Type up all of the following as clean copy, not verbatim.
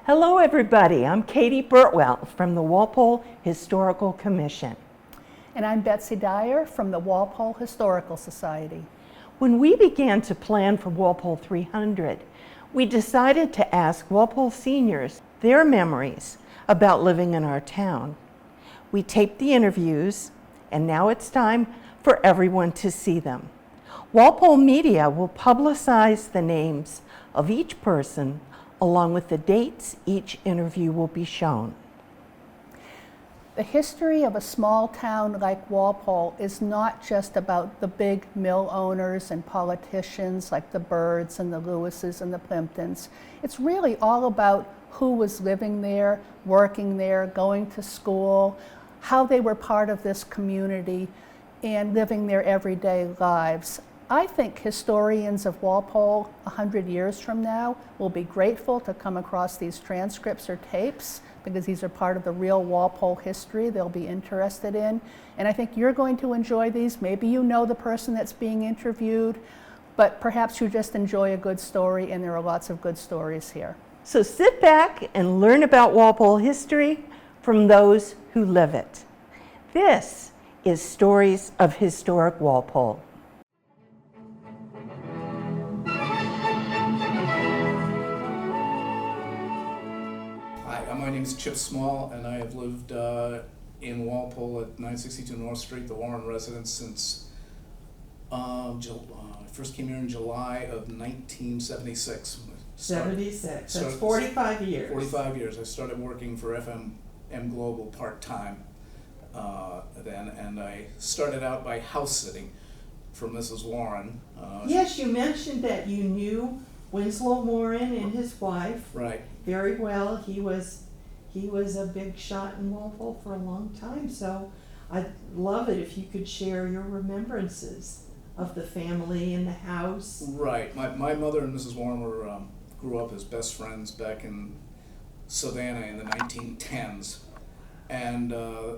Hello everybody, I'm Katie Burtwell from the Walpole Historical Commission. And I'm Betsy Dyer from the Walpole Historical Society. When we began to plan for Walpole 300, we decided to ask Walpole seniors their memories about living in our town. We taped the interviews, and now it's time for everyone to see them. Walpole Media will publicize the names of each person along with the dates each interview will be shown. The history of a small town like Walpole is not just about the big mill owners and politicians like the Byrds and the Lewises and the Plimptons. It's really all about who was living there, working there, going to school, how they were part of this community and living their everyday lives. I think historians of Walpole 100 years from now will be grateful to come across these transcripts or tapes because these are part of the real Walpole history they'll be interested in. And I think you're going to enjoy these. Maybe you know the person that's being interviewed, but perhaps you just enjoy a good story, and there are lots of good stories here. So sit back and learn about Walpole history from those who live it. This is Stories of Historic Walpole. My name is Chip Small, and I have lived in Walpole at 962 North Street, the Warren residence, since I first came here in July of 1976. 76, that's 45 years. 45 years. I started working for FM Global part-time then, and I started out by house sitting for Mrs. Warren. Yes, you mentioned that you knew Winslow Warren and his wife Right. very well. He was a big shot in Walpole for a long time, so I'd love it if you could share your remembrances of the family and the house. Right. My mother and Mrs. Warren grew up as best friends back in Savannah in the 1910s, and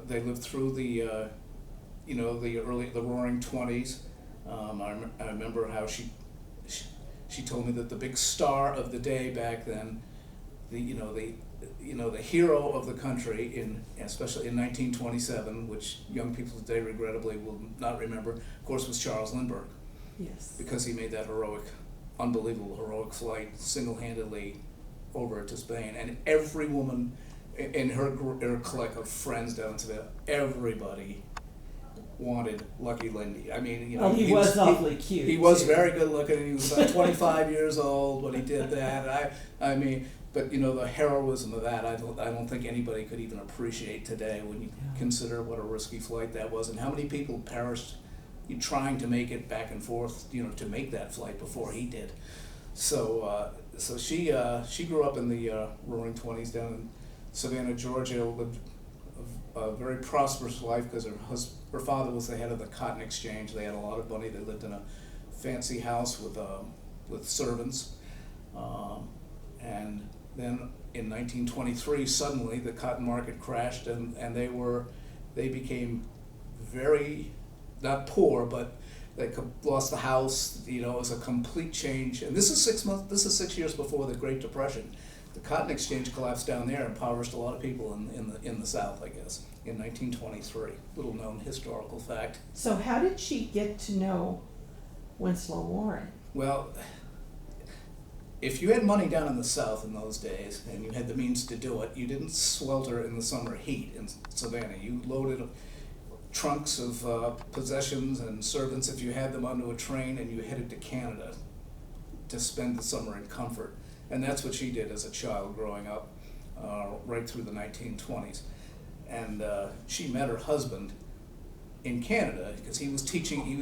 they lived through the Roaring '20s. I remember how she told me that the big star of the day back then, the hero of the country, especially in 1927, which young people today regrettably will not remember, of course, was Charles Lindbergh. Yes. Because he made that unbelievable heroic flight single-handedly over to Spain, and every woman in her clique of friends down in Savannah, everybody wanted Lucky Lindy. I mean, he was awfully cute. He was very good looking. He was about 25 years old when he did that. But the heroism of that, I don't think anybody could even appreciate today when you consider what a risky flight that was and how many people perished trying to make it back and forth, to make that flight before he did. So she grew up in the Roaring '20s down in Savannah, Georgia. Lived a very prosperous life because her father was the head of the Cotton Exchange. They had a lot of money. They lived in a fancy house with servants, and then in 1923, suddenly the cotton market crashed, and they became very, not poor, but they lost the house. It was a complete change. And this is 6 years before the Great Depression. The Cotton Exchange collapsed down there and impoverished a lot of people in the South, I guess, in 1923. Little known historical fact. So how did she get to know Winslow Warren? Well, if you had money down in the South in those days and you had the means to do it, you didn't swelter in the summer heat in Savannah. You loaded trunks of possessions and servants, if you had them, onto a train, and you headed to Canada to spend the summer in comfort. And that's what she did as a child growing up right through the 1920s. And she met her husband in Canada because he was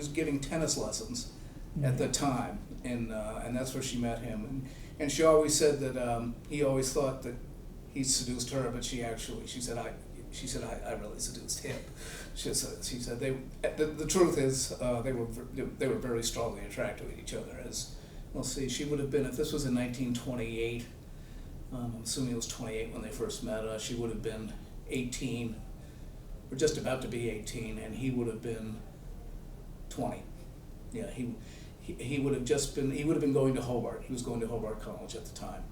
giving tennis lessons at the time, and that's where she met him. And she always said that he always thought that he seduced her, but she said I really seduced him. She said the truth is they were very strongly attracted to each other. As we'll see, she would have been, if this was in 1928. I'm assuming it was 28 when they first met. She would have been 18, or just about to be 18, and he would have been 20. Yeah, he would have been going to Hobart. He was going to Hobart College at the time.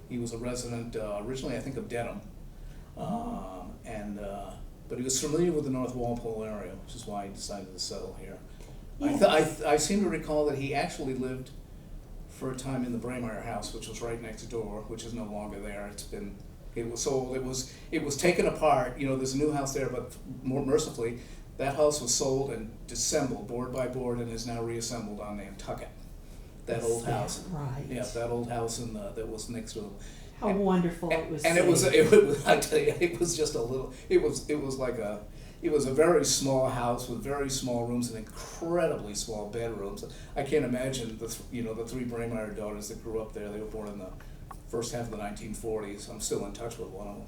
He was a resident originally, I think, of Dedham, but he was familiar with the North Walpole area, which is why he decided to settle here. Yes. I seem to recall that he actually lived for a time in the Braemar house, which was right next door, which is no longer there. It was sold. It was taken apart. You know, there's a new house there, but more mercifully, that house was sold and disassembled board by board, and is now reassembled on Nantucket. That old house. Right. Yeah, that old house that was next to him. How wonderful it was. And it was, I tell you, it was just a little. It was a very small house with very small rooms and incredibly small bedrooms. I can't imagine the three Braemar daughters that grew up there. They were born in the first half of the 1940s. I'm still in touch with one of them.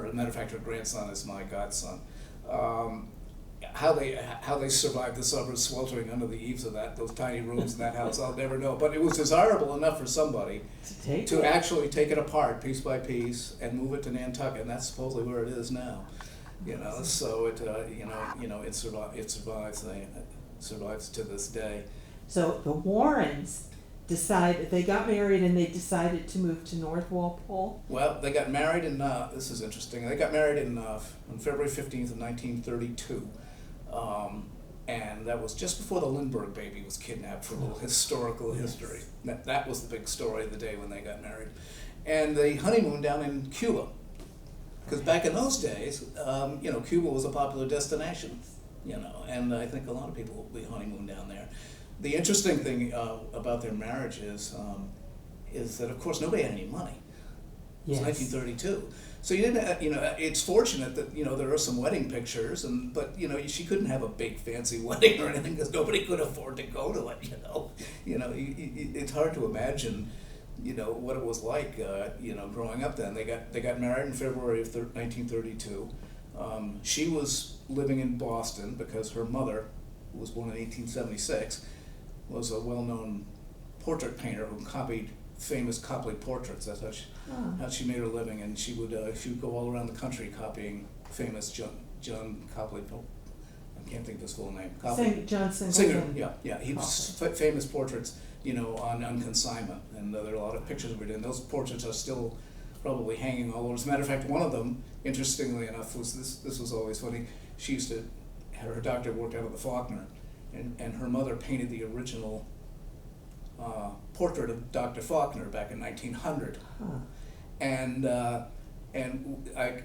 As a matter of fact, her grandson is my godson. How they survived the summers sweltering under the eaves of those tiny rooms in that house, I'll never know. But it was desirable enough for somebody to actually take it apart piece by piece and move it to Nantucket, and that's supposedly where it is now. You know, so it survives to this day. So the Warrens they got married and they decided to move to North Walpole. Well, they got married in, this is interesting, they got married on February 15th of 1932. And that was just before the Lindbergh baby was kidnapped, for a little historical history. That was the big story of the day when they got married. And they honeymooned down in Cuba. Because back in those days, Cuba was a popular destination, and I think a lot of people will be honeymoon down there. The interesting thing about their marriage is that, of course, nobody had any money. It was 1932. So you didn't, it's fortunate that, there are some wedding pictures, but she couldn't have a big fancy wedding or anything because nobody could afford to go to it, It's hard to imagine, what it was like, growing up then. They got married in February of 1932. She was living in Boston because her mother, who was born in 1876, was a well-known portrait painter who copied famous Copley portraits. That's how she made her living, and she would go all around the country copying famous John Copley. I can't think of his full name. John Singer. Yeah. He was famous portraits, on consignment, and there are a lot of pictures of it, and those portraits are still probably hanging all over. As a matter of fact, one of them, interestingly enough, was this was always funny. She used to, her doctor worked out of the Faulkner, and her mother painted the original portrait of Dr. Faulkner back in 1900, and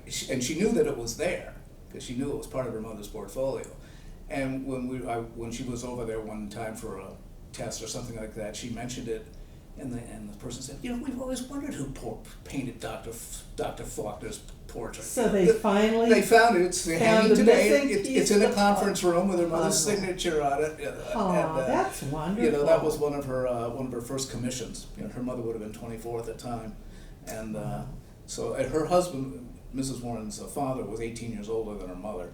she knew that it was there because she knew it was part of her mother's portfolio. And when she was over there one time for a test or something like that, she mentioned it, and the person said, we've always wondered who painted Dr. Faulkner's portrait. So they finally found it. It's hanging today. It's in a of conference room with her mother's signature on it. That's wonderful. That was one of her first commissions. Her mother would have been 24 at the time, and so her husband, Mrs. Warren's father, was 18 years older than her mother.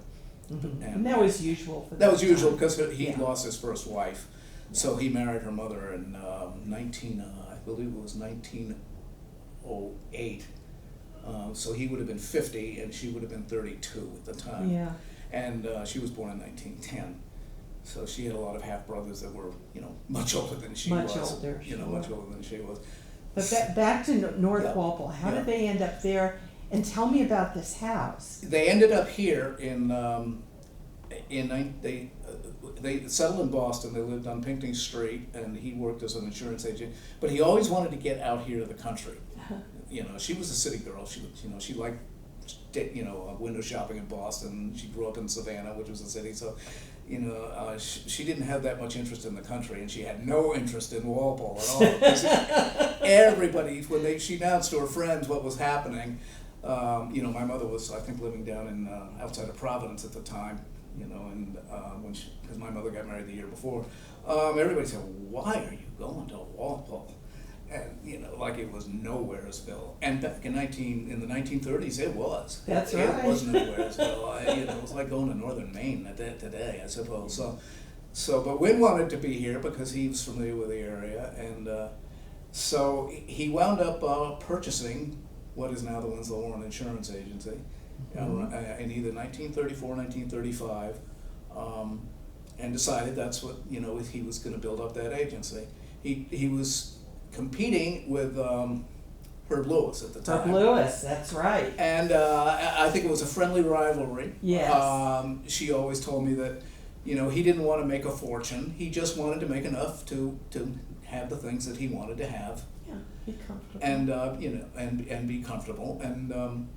Mm-hmm. And that was usual for that was usual because he lost his first wife, so he married her mother in I believe it was 1908. So he would have been 50 and she would have been 32 at the time. Yeah. And she was born in 1910. So she had a lot of half brothers that were, much older than she was. Much older. Much older than she was. But back to North Walpole. How did they end up there? And tell me about this house. They ended up here they settled in Boston. They lived on Pinckney Street, and he worked as an insurance agent. But he always wanted to get out here to the country. She was a city girl. She liked, window shopping in Boston. She grew up in Savannah, which was a city. So, she didn't have that much interest in the country, and she had no interest in Walpole at all. Everybody, when she announced to her friends what was happening, my mother was, I think, living down in outside of Providence at the time. Because my mother got married the year before, everybody said, "Why are you going to Walpole?" And like it was Nowheresville. And back in the 1930s, it was. That's right. It was Nowheresville. It was like going to northern Maine today, I suppose. But Wynn wanted to be here because he was familiar with the area, and so he wound up purchasing what is now the Winslow Warren Insurance Agency. In either 1934 or 1935, and decided that's what, he was going to build up that agency. He was competing with Herb Lewis at the time. Herb Lewis, that's right. And I think it was a friendly rivalry. Yes. She always told me that, he didn't want to make a fortune. He just wanted to make enough to have the things that he wanted to have. Yeah, be comfortable. And and be comfortable. And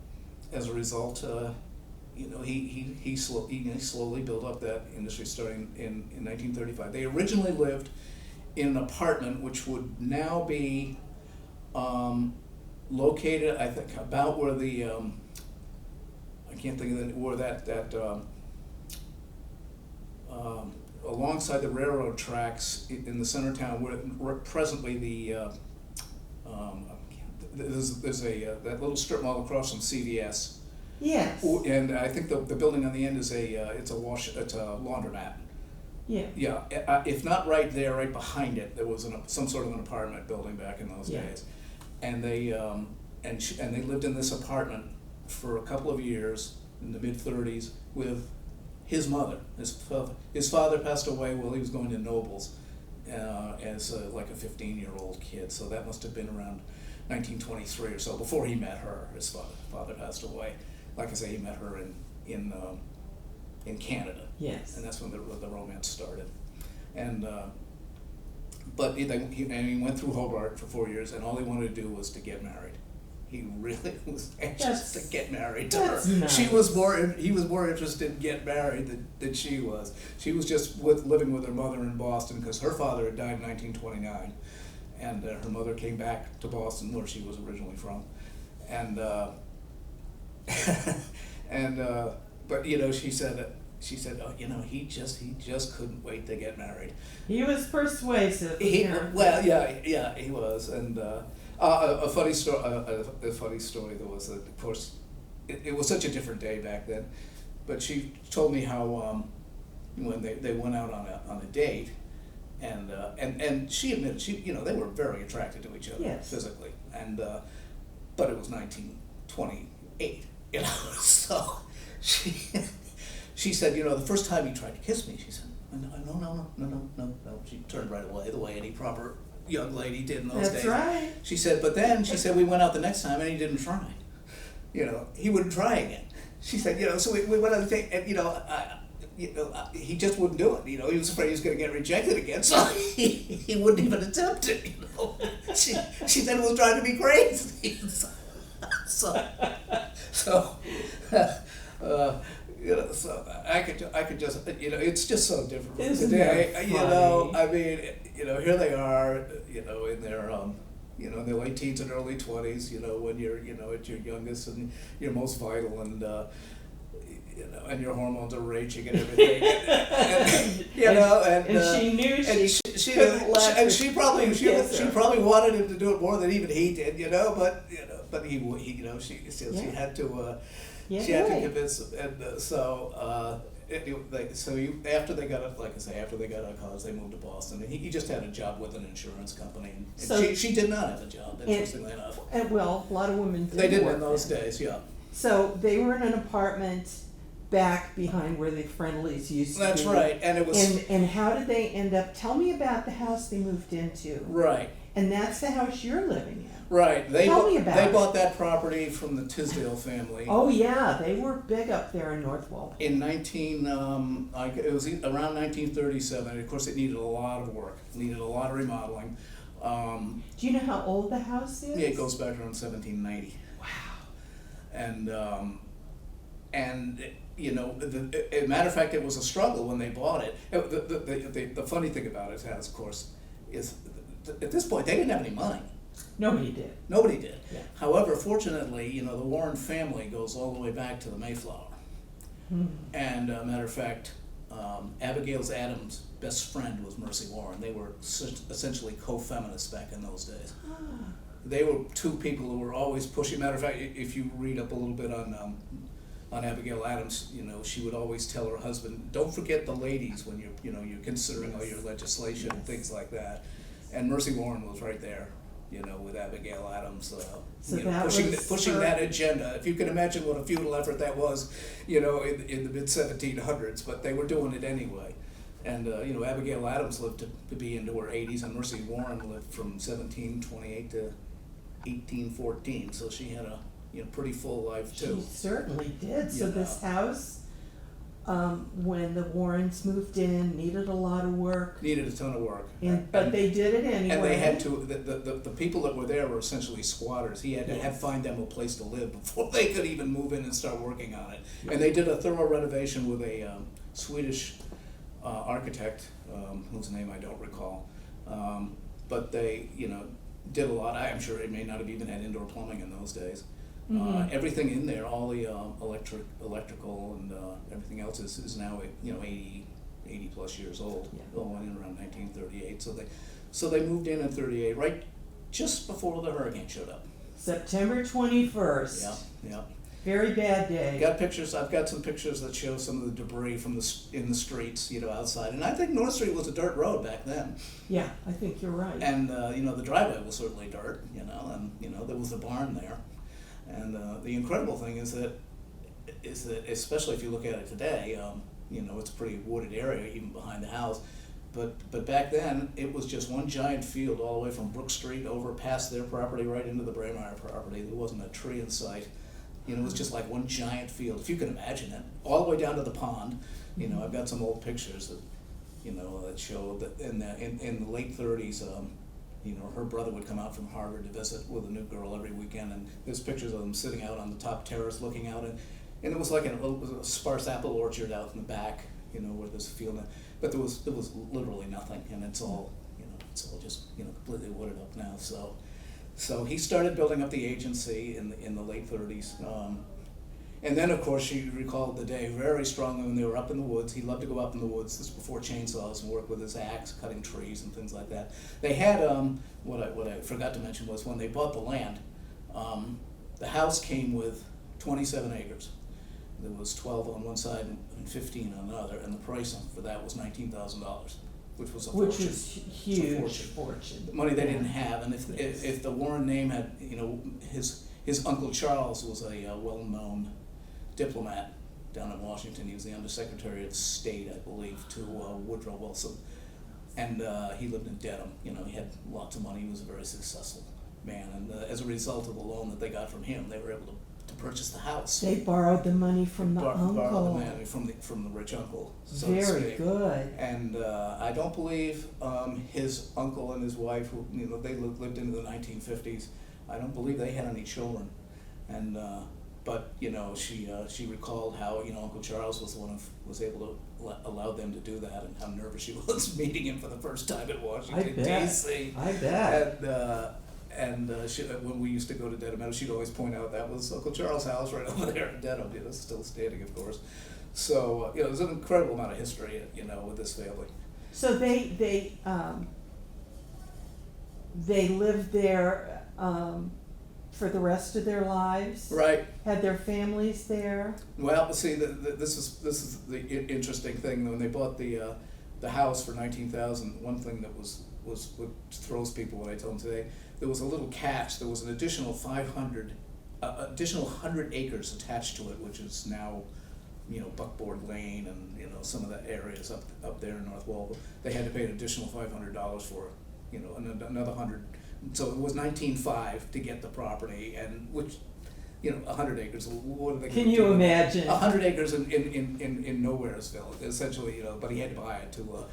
as a result, he slowly built up that industry starting in 1935. They originally lived in an apartment which would now be located, I think, about where the I can't think of where that alongside the railroad tracks in the center of town, where presently there's that little strip mall across from CVS. Yes. And I think the building on the end is it's a laundromat. Yeah. Yeah. If not right there, right behind it, there was some sort of an apartment building back in those days, and they they lived in this apartment for a couple of years in the mid-30s with his mother. His father passed away while he was going to Nobles as like a 15-year-old kid, so that must have been around 1923 or so, before he met her. His father passed away. Like I say, he met her in Canada. Yes. And that's when the romance started. And but he went through Hobart for 4 years, and all he wanted to do was to get married. He really was anxious to get married to her. Nice. He was more interested in getting married than she was. She was just living with her mother in Boston because her father had died in 1929, and her mother came back to Boston, where she was originally from, and but she said, oh, he just couldn't wait to get married. He was persuasive. Well, yeah, he was. And a funny story there was that, of course, it was such a different day back then. But she told me how when they went out on a date, and she admitted they were very attracted to each other physically, and but it was 1928, so she said, the first time he tried to kiss me, she said, no. She turned right away, the way any proper young lady did in those days. That's right. She said, but then, we went out the next time and he didn't try. He wouldn't try again. She said, so we went on the date and, he just wouldn't do it. He was afraid he was going to get rejected again, so he wouldn't even attempt it, She said it was driving me crazy. So I could just, it's just so different from today. I mean, here they are, in their, in their late teens and early 20s, when you're, at your youngest and your most vital, and, and your hormones are raging and everything, and she knew she probably wanted him to do it more than even he did, but he she had to. She had to convince him, and after they got out of college, they moved to Boston, and he just had a job with an insurance company, and she did not have a job, interestingly enough. Well, a lot of women They didn't in those days, yeah. So they were in an apartment back behind where the Friendlies used to be. That's right, and it was. And how did they end up? Tell me about the house they moved into. Right. And that's the house you're living in. Right. They They bought that property from the Tisdale family. Oh yeah, they were big up there in North Walpole. In it was around 1937. And of course, it needed a lot of work. It needed a lot of remodeling. Do you know how old the house is? Yeah, it goes back around 1790. Wow. And as a matter of fact, it was a struggle when they bought it. The funny thing about it, of course, is at this point they didn't have any money. Nobody did. Nobody did. Yeah. However, fortunately, the Warren family goes all the way back to the Mayflower. Mm-hmm. And matter of fact, Abigail Adams' best friend was Mercy Warren. They were essentially co-feminists back in those days. Ah. They were two people who were always pushing. Matter of fact, if you read up a little bit on Abigail Adams, she would always tell her husband, "Don't forget the ladies when you're considering all your legislation and things like that." And Mercy Warren was right there, with Abigail Adams, pushing that agenda. If you can imagine what a futile effort that was, in the mid 1700s, but they were doing it anyway. And Abigail Adams lived to be into her 80s, and Mercy Warren lived from 1728 to 1814, so she had a pretty full life She too. certainly did. So You this know. house, when the Warrens moved in, needed a lot of work, Needed a ton of work. but they did it anyway. And they had to, the people that were there were essentially squatters. He had to find them a place to live before they could even move in and start working on it. And they did a thorough renovation with a Swedish architect, whose name I don't recall. But they, did a lot. I'm sure it may not have even had indoor plumbing in those days. Everything in there, all the electrical and everything else is now 80 plus years old. Yeah. All went in around 1938. So they moved in 38, right just before the hurricane showed up. September 21st. Yeah. Very bad day. Got pictures. I've got some pictures that show some of the debris from in the streets, outside. And I think North Street was a dirt road back then. Yeah, I think you're right. And the driveway was certainly dirt. And there was a barn there. And the incredible thing is that especially if you look at it today, it's a pretty wooded area even behind the house. But back then it was just one giant field all the way from Brook Street over past their property right into the Braemar property. There wasn't a tree in sight. It was just like one giant field, if you can imagine it, all the way down to the pond. I've got some old pictures that that show that in the late 30s. Her brother would come out from Harvard to visit with a new girl every weekend, and there's pictures of them sitting out on the top terrace looking out, and it was like it was a sparse apple orchard out in the back, where there's a field, but there was literally nothing, and it's all just completely wooded up now. So he started building up the agency in the late 30s. And then, of course, she recalled the day very strongly when they were up in the woods. He loved to go up in the woods. This was before chainsaws and work with his axe, cutting trees and things like that. They had, what I forgot to mention was when they bought the land, the house came with 27 acres. There was 12 on one side and 15 on the other, and the price for that was $19,000, which was a fortune. Which was huge fortune. Money they didn't have, and if the Warren name had, his Uncle Charles was a well-known diplomat down in Washington. He was the Undersecretary of State, I believe, to Woodrow Wilson, and he lived in Dedham. He had lots of money. He was a very successful man, and as a result of the loan that they got from him, they were able to purchase the house. They borrowed the money from the uncle. Borrowed the money from the rich uncle. So to Very speak. good. And I don't believe his uncle and his wife, who they lived into the 1950s. I don't believe they had any children, and. But she recalled how Uncle Charles was the one who was able to allow them to do that, and how nervous she was meeting him for the first time in Washington D.C. I bet. And when we used to go to Dedham, she'd always point out that was Uncle Charles' house right over there in Dedham. Still standing, of course. So there's an incredible amount of history, with this family. So they lived there. For the rest of their lives, Right. Had their families there. Well, see, this is the interesting thing. When they bought the house for $19,000, one thing that was what throws people when I tell them today, there was a little catch. There was an additional 100 acres attached to it, which is now, Buckboard Lane and some of the areas up there in North Walpole. They had to pay an additional $500 for, another 100. So it was $19,500 to get the property, and which, 100 acres. What are they? Can you imagine? 100 acres in Nowheresville, essentially. But he had to buy it to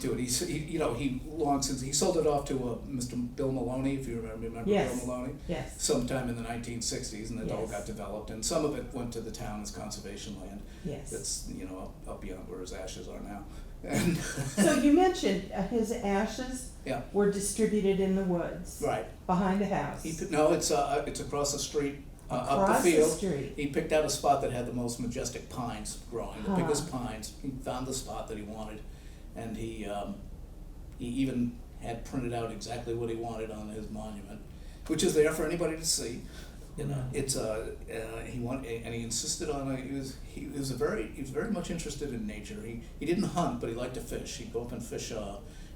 it. He long since he sold it off to Mr. Bill Maloney, if you remember Yes. Bill Maloney. Yes. Sometime in the 1960s, and it all Yes. got developed, and some of it went to the town as conservation land. Yes. That's up beyond where his ashes are now. And So you mentioned his ashes yeah. were distributed in the woods, Right. behind the house. No, it's across the street, up Across the the field. street. He picked out a spot that had the most majestic pines growing, the Huh. biggest pines. He found the spot that he wanted, and he even had printed out exactly what he wanted on his monument, which is there for anybody to see. It's he insisted on he was very much interested in nature. He didn't hunt, but he liked to fish. He'd go up and fish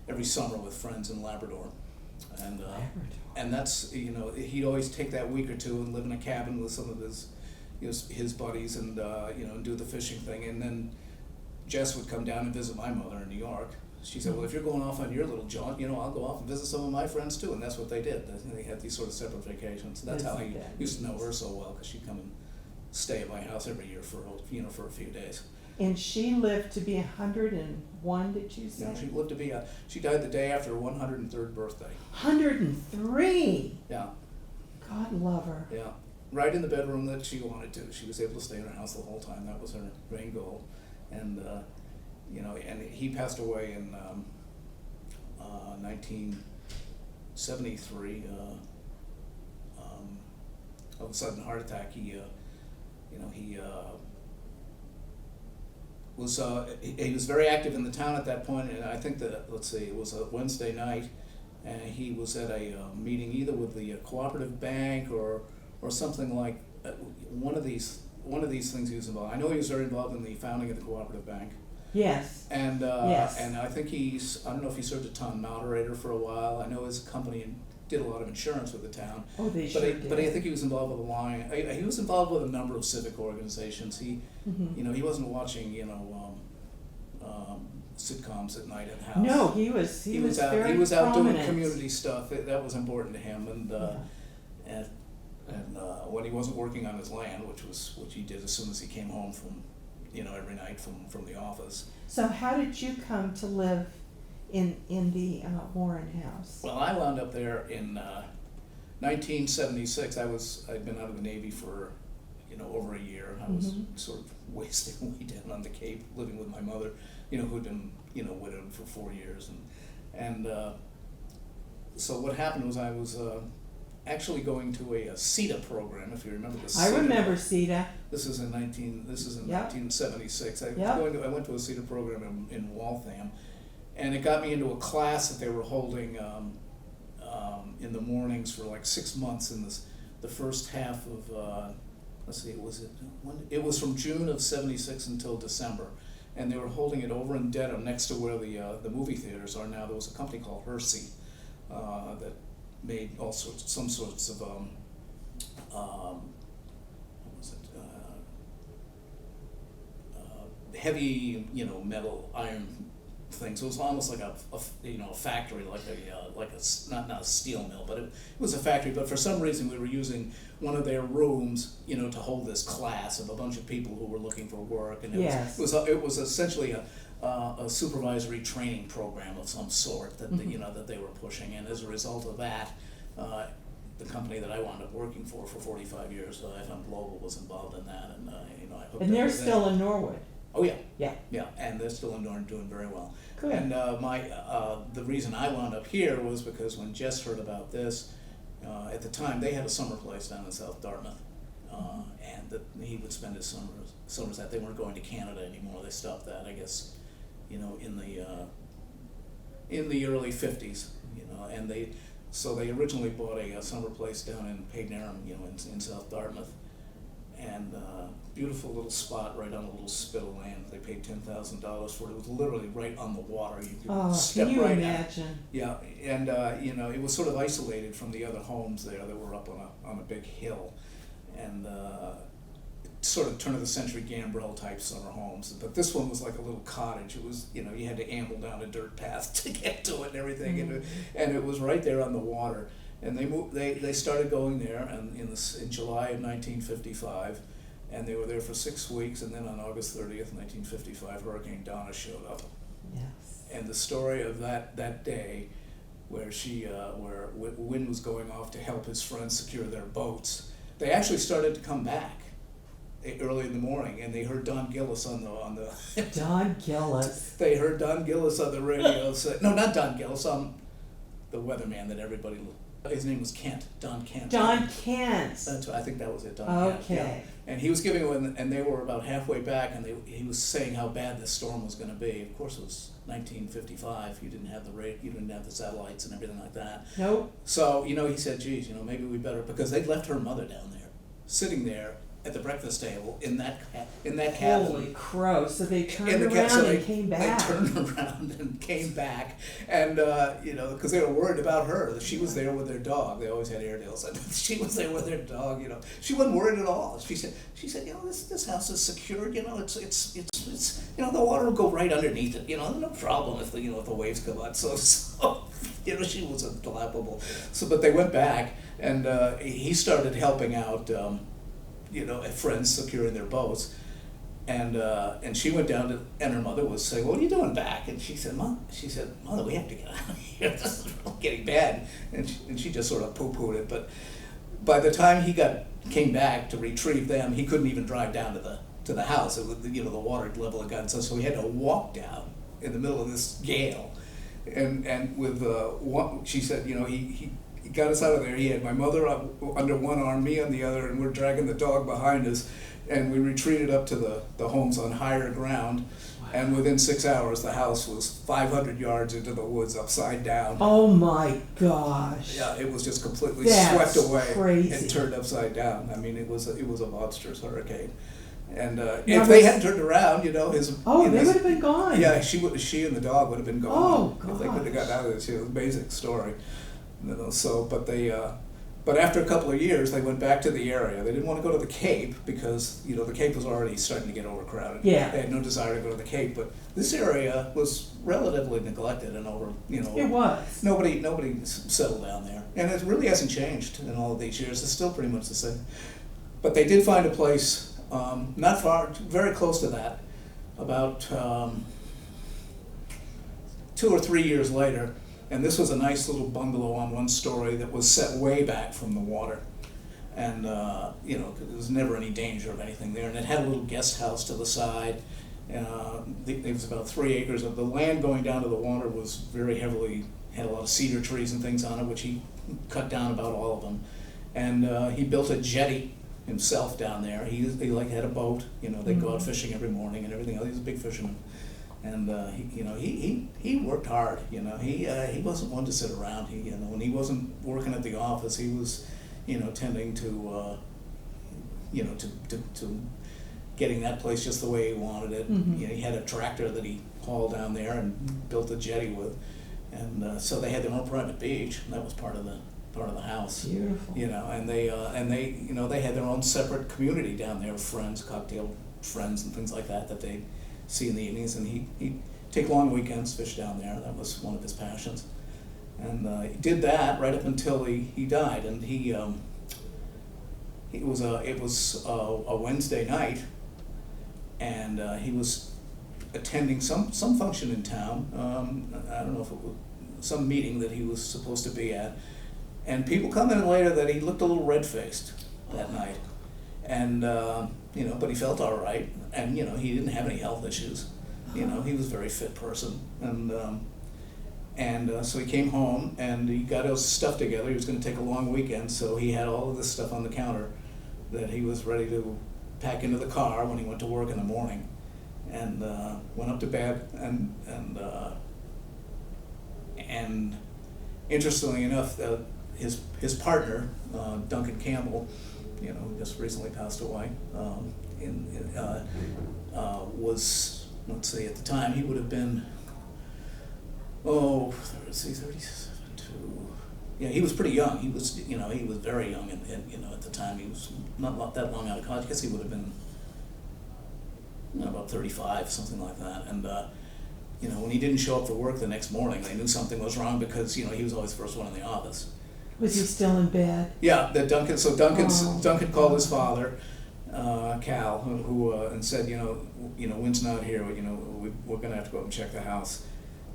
every summer with friends in Labrador, and that's he'd always take that week or two and live in a cabin with some of his buddies and and do the fishing thing. And then Jess would come down and visit my mother in New York, she said, well, if you're going off on your little jaunt, you know, I'll go off and visit some of my friends too. And that's what they did. They had these sort of separate vacations. That's how he used to know her so well, because she'd come and stay at my house every year for, you know, for a few days. And she lived to be 101, did you say? Yeah, she lived to be, she died the day after her 103rd birthday. 103! Yeah. God love her. Yeah. Right in the bedroom that she wanted to. She was able to stay in her house the whole time. That was her main goal. And, you know, and he passed away in 1973 of a sudden heart attack. He, you know, he was very active in the town at that point, and I think that, let's see, it was a Wednesday night, and he was at a meeting either with the cooperative bank or something like one of these things he was involved. I know he was very involved in the founding of the cooperative bank. Yes. And Yes. and I think I don't know if he served as town moderator for a while. I know his company did a lot of insurance with the town. Oh, they But sure I, did. but I think he was involved with a line. He was involved with a number of civic organizations. He, Mhm. you know, he wasn't watching, you know, sitcoms at night at the house. No, he was out. very He was out doing prominent. community stuff. That was important to him. And Yeah. and when he wasn't working on his land, which he did as soon as he came home from, you know, every night from the office. So how did you come to live in the Warren house? Well, I wound up there in 1976. I'd been out of the Navy for, you know, over a year. I was sort of wasting away down on the Cape, living with my mother, you know, who'd been, you know, widowed for 4 years, and so what happened was I was actually going to a CETA program, if you remember the CETA. I remember CETA. This is in 1976. I went to a CETA program in Waltham, and it got me into a class that they were holding in the mornings for like 6 months in the first half of let's see, it was from June of '76 until December, and they were holding it over in Dedham next to where the movie theaters are now. There was a company called Hersey that made some sorts of what was it? Heavy, you know, metal, iron things. It was almost like a factory, like not a steel mill, but it was a factory. But for some reason, we were using one of their rooms, you know, to hold this class of a bunch of people who were looking for work, and it was essentially a supervisory training program of some sort that you know, that they were pushing. And as a result of that, the company that I wound up working for 45 years, FM Global, was involved in that, and you know, I hooked And up they're with still them. in Norwood. Oh yeah. Yeah. Yeah, and they're still in Norton doing very well. Good. And the reason I wound up here was because when Jess heard about this, at the time they had a summer place down in South Dartmouth, and that he would spend his summers at. They weren't going to Canada anymore. They stopped that, I guess, you know, in the early '50s, you know, and they originally bought a summer place down in Pegnarum, you know, in South Dartmouth. And beautiful little spot right on a little spit of land. They paid $10,000 for it. It was literally right on the water. You could step can you right imagine? out. Yeah, and you know, it was sort of isolated from the other homes there that were up on a big hill, and sort of turn of the century gambrel type summer homes. But this one was like a little cottage. It was, you know, you had to amble down a dirt path to get to it and everything, and it was right there on the water. And they started going there in July of 1955, and they were there for 6 weeks. And then on August 30th, 1955, Hurricane Donna showed up. Yes. And the story of that day, where Wynn was going off to help his friends secure their boats, they actually started to come back early in the morning, and they heard Don Gillis on the Don Gillis. They heard Don Gillis on the radio say, no, not Don Gillis, the weatherman that everybody. His name was Kent, Don Kent. Don Kent. I think that was it, Don Kent. Okay. Yeah. And he was giving them, and they were about halfway back, and he was saying how bad this storm was going to be. Of course, it was 1955. You didn't have you didn't have the satellites and everything like that. Nope. So, you know, he said, geez, you know, maybe we better, because they'd left her mother down there, sitting there at the breakfast table in that cabin. Holy crow! So they In turned the around so and came back. They turned around and came back, and because they were worried about her. She was there with their dog. They always had Airedales, and she was there with their dog. She wasn't worried at all. She said, this house is secured. It's the water will go right underneath it. No problem if the waves come out. So she was unflappable. So, but they went back, and he started helping out. Friends securing their boats, and she went down to, and her mother was saying, "What are you doing back?" And she said, "Mother, we have to get out of here. This is really getting bad." And she just sort of poo-pooed it. But by the time he came back to retrieve them, he couldn't even drive down to the house. It was, the water level had gotten so he had to walk down in the middle of this gale, and with she said, he got us out of there. He had my mother under one arm, me on the other, and we're dragging the dog behind us. And we retreated up to the homes on higher ground. Wow. And within 6 hours, the house was 500 yards into the woods, upside down. Oh my gosh! Yeah, it was just completely That's swept away crazy. And turned upside down. I mean, it was a monstrous hurricane. And if they hadn't turned around, they would have been gone. Yeah, she and the dog would have been gone. Oh, if they couldn't have gotten out of this. It was a amazing story. But after a couple of years, they went back to the area. They didn't want to go to the Cape because the Cape was already starting to get overcrowded. Yeah. They had no desire to go to the Cape, but this area was relatively neglected and It was. Nobody settled down there, and it really hasn't changed in all of these years. It's still pretty much the same. But they did find a place not far, very close to that, about 2 or 3 years later. And this was a nice little bungalow on one story that was set way back from the water. And, there was never any danger of anything there. And it had a little guest house to the side. It was about 3 acres of the land going down to the water was very heavily, had a lot of cedar trees and things on it, which he cut down about all of them. And he built a jetty himself down there. He had a boat, they'd go out fishing every morning and everything else. He was a big fisherman. And he worked hard. He wasn't one to sit around. When he wasn't working at the office, he was, tending to, to getting that place just the way he wanted it. Mm-hmm. He had a tractor that he hauled down there and built a jetty with, and so they had their own private beach, and that was part of the house. Beautiful. And they had their own separate community down there of friends, cocktail friends, and things like that they see in the evenings, and he'd take long weekends, fish down there. That was one of his passions, and he did that right up until he died. And it was a Wednesday night, and he was attending some function in town. I don't know if it was some meeting that he was supposed to be at, and people commented later that he looked a little red-faced that night, and but he felt all right, and he didn't have any health issues. He was a very fit person, and so he came home and he got his stuff together. He was going to take a long weekend, so he had all of this stuff on the counter that he was ready to pack into the car when he went to work in the morning, and went up to bed, and interestingly enough, his partner, Duncan Campbell, just recently passed away, was, let's see, at the time he would have been, 37 to, he was pretty young. He was very young, and at the time he was not that long out of college. I guess he would have been about 35, something like that. And when he didn't show up for work the next morning, they knew something was wrong because he was always the first one in the office. Was he still in bed? Yeah, Duncan called his father, Cal, who and said, Wynn's not here. We're going to have to go up and check the house.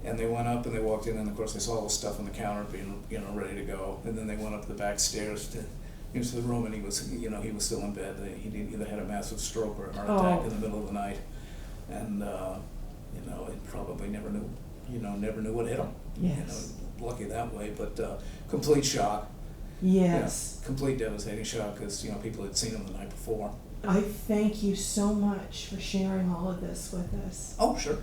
And they went up and they walked in, and of course they saw all the stuff on the counter being, ready to go. And then they went up the back stairs into the room, and he was still in bed. He either had a massive stroke or a heart attack in the middle of the night, and he probably never knew what hit him. Yes. Lucky that way, but complete shock. Yes. Complete devastating shock because people had seen him the night before. I thank you so much for sharing all of this with us. Oh, sure.